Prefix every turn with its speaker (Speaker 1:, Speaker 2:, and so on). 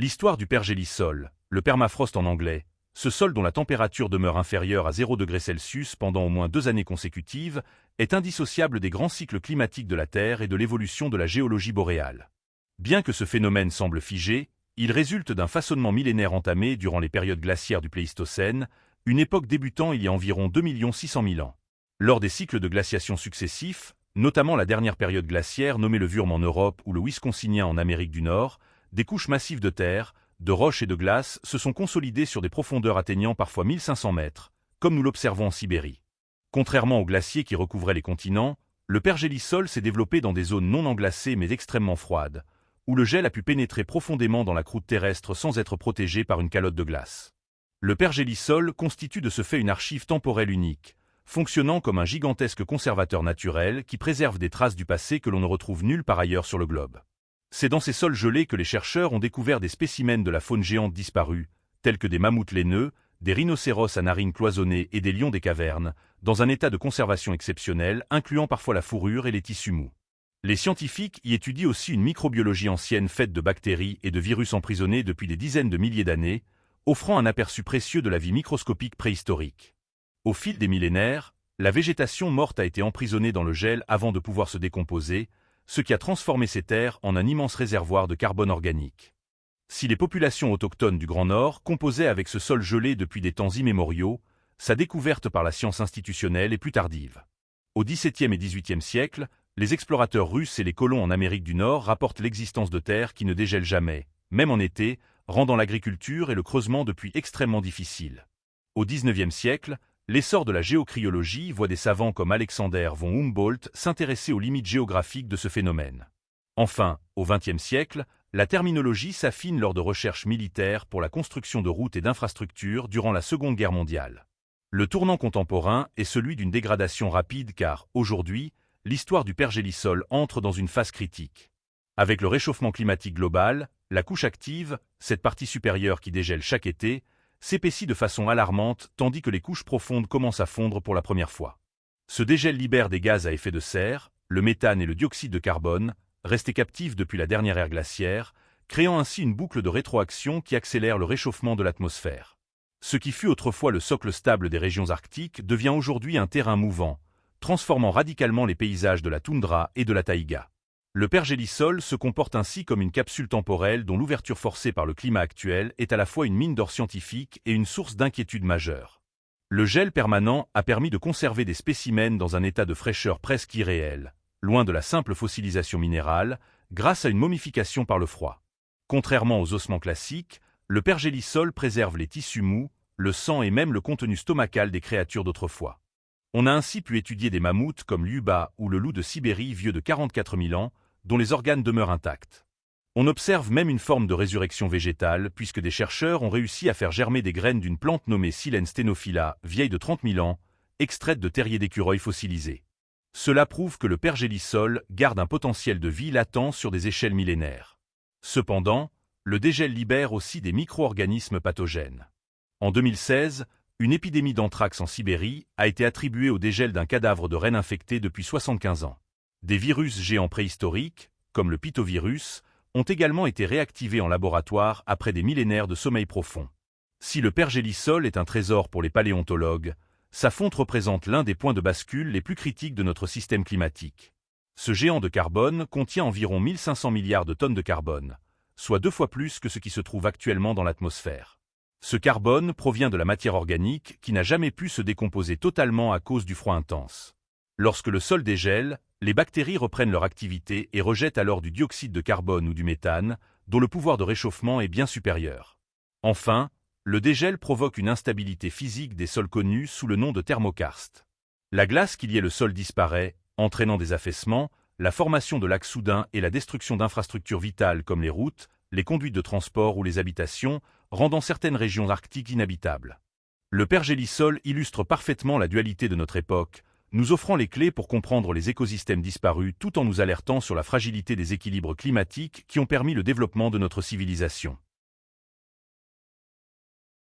Speaker 1: L'histoire du pergélisol, le permafrost en anglais, ce sol dont la température demeure inférieure à 0 degré Celsius pendant au moins 2 années consécutives, est indissociable des grands cycles climatiques de la Terre et de l'évolution de la géologie boréale. Bien que ce phénomène semble figé, il résulte d'un façonnement millénaire entamé durant les périodes glaciaires du Pléistocène, une époque débutant il y a environ 2 600 000 ans. Lors des cycles de glaciation successifs, notamment la dernière période glaciaire nommée le Würm en Europe ou le Wisconsinien en Amérique du Nord, des couches massives de terre, de roches et de glace se sont consolidées sur des profondeurs atteignant parfois 1500 mètres, comme nous l'observons en Sibérie. Contrairement aux glaciers qui recouvraient les continents, le pergélisol s'est développé dans des zones non englacées mais extrêmement froides, où le gel a pu pénétrer profondément dans la croûte terrestre sans être protégé par une calotte de glace. Le pergélisol constitue de ce fait une archive temporelle unique, fonctionnant comme un gigantesque conservateur naturel qui préserve des traces du passé que l'on ne retrouve nulle part ailleurs sur le globe. C'est dans ces sols gelés que les chercheurs ont découvert des spécimens de la faune géante disparue, tels que des mammouths laineux, des rhinocéros à narines cloisonnées et des lions des cavernes, dans un état de conservation exceptionnel, incluant parfois la fourrure et les tissus mous. Les scientifiques y étudient aussi une microbiologie ancienne faite de bactéries et de virus emprisonnés depuis des dizaines de milliers d'années, offrant un aperçu précieux de la vie microscopique préhistorique. Au fil des millénaires, la végétation morte a été emprisonnée dans le gel avant de pouvoir se décomposer, ce qui a transformé ces terres en un immense réservoir de carbone organique. Si les populations autochtones du Grand Nord composaient avec ce sol gelé depuis des temps immémoriaux, sa découverte par la science institutionnelle est plus tardive. Au XVIIe et XVIIIe siècle, les explorateurs russes et les colons en Amérique du Nord rapportent l'existence de terres qui ne dégèlent jamais, même en été, rendant l'agriculture et le creusement depuis extrêmement difficiles. Au XIXe siècle, l'essor de la géocryologie voit des savants comme Alexander von Humboldt s'intéresser aux limites géographiques de ce phénomène. Enfin, au XXe siècle, la terminologie s'affine lors de recherches militaires pour la construction de routes et d'infrastructures durant la Seconde Guerre mondiale. Le tournant contemporain est celui d'une dégradation rapide car, aujourd'hui, l'histoire du pergélisol entre dans une phase critique. Avec le réchauffement climatique global, la couche active, cette partie supérieure qui dégèle chaque été, s'épaissit de façon alarmante tandis que les couches profondes commencent à fondre pour la première fois. Ce dégel libère des gaz à effet de serre, le méthane et le dioxyde de carbone, restés captifs depuis la dernière ère glaciaire, créant ainsi une boucle de rétroaction qui accélère le réchauffement de l'atmosphère. Ce qui fut autrefois le socle stable des régions arctiques devient aujourd'hui un terrain mouvant, transformant radicalement les paysages de la toundra et de la taïga. Le pergélisol se comporte ainsi comme une capsule temporelle dont l'ouverture forcée par le climat actuel est à la fois une mine d'or scientifique et une source d'inquiétude majeure. Le gel permanent a permis de conserver des spécimens dans un état de fraîcheur presque irréel, loin de la simple fossilisation minérale, grâce à une momification par le froid. Contrairement aux ossements classiques, le pergélisol préserve les tissus mous, le sang et même le contenu stomacal des créatures d'autrefois. On a ainsi pu étudier des mammouths comme l'Uba ou le loup de Sibérie vieux de 44 000 ans, dont les organes demeurent intacts. On observe même une forme de résurrection végétale puisque des chercheurs ont réussi à faire germer des graines d'une plante nommée Silene stenophila, vieille de 30 000 ans, extraite de terriers d'écureuils fossilisés. Cela prouve que le pergélisol garde un potentiel de vie latent sur des échelles millénaires. Cependant, le dégel libère aussi des micro-organismes pathogènes. En 2016, une épidémie d'anthrax en Sibérie a été attribuée au dégel d'un cadavre de renne infecté depuis 75 ans. Des virus géants préhistoriques, comme le pitovirus, ont également été réactivés en laboratoire après des millénaires de sommeil profond. Si le pergélisol est un trésor pour les paléontologues, sa fonte représente l'un des points de bascule les plus critiques de notre système climatique. Ce géant de carbone contient environ 1500 milliards de tonnes de carbone, soit 2 fois plus que ce qui se trouve actuellement dans l'atmosphère. Ce carbone provient de la matière organique qui n'a jamais pu se décomposer totalement à cause du froid intense. Lorsque le sol dégèle, les bactéries reprennent leur activité et rejettent alors du dioxyde de carbone ou du méthane, dont le pouvoir de réchauffement est bien supérieur. Enfin, le dégel provoque une instabilité physique des sols connus sous le nom de thermokarstes. La glace qui liait le sol disparaît, entraînant des affaissements, la formation de lacs soudains et la destruction d'infrastructures vitales comme les routes, les conduites de transport ou les habitations, rendant certaines régions arctiques inhabitables. Le pergélisol illustre parfaitement la dualité de notre époque, nous offrant les clés pour comprendre les écosystèmes disparus tout en nous alertant sur la fragilité des équilibres climatiques qui ont permis le développement de notre civilisation.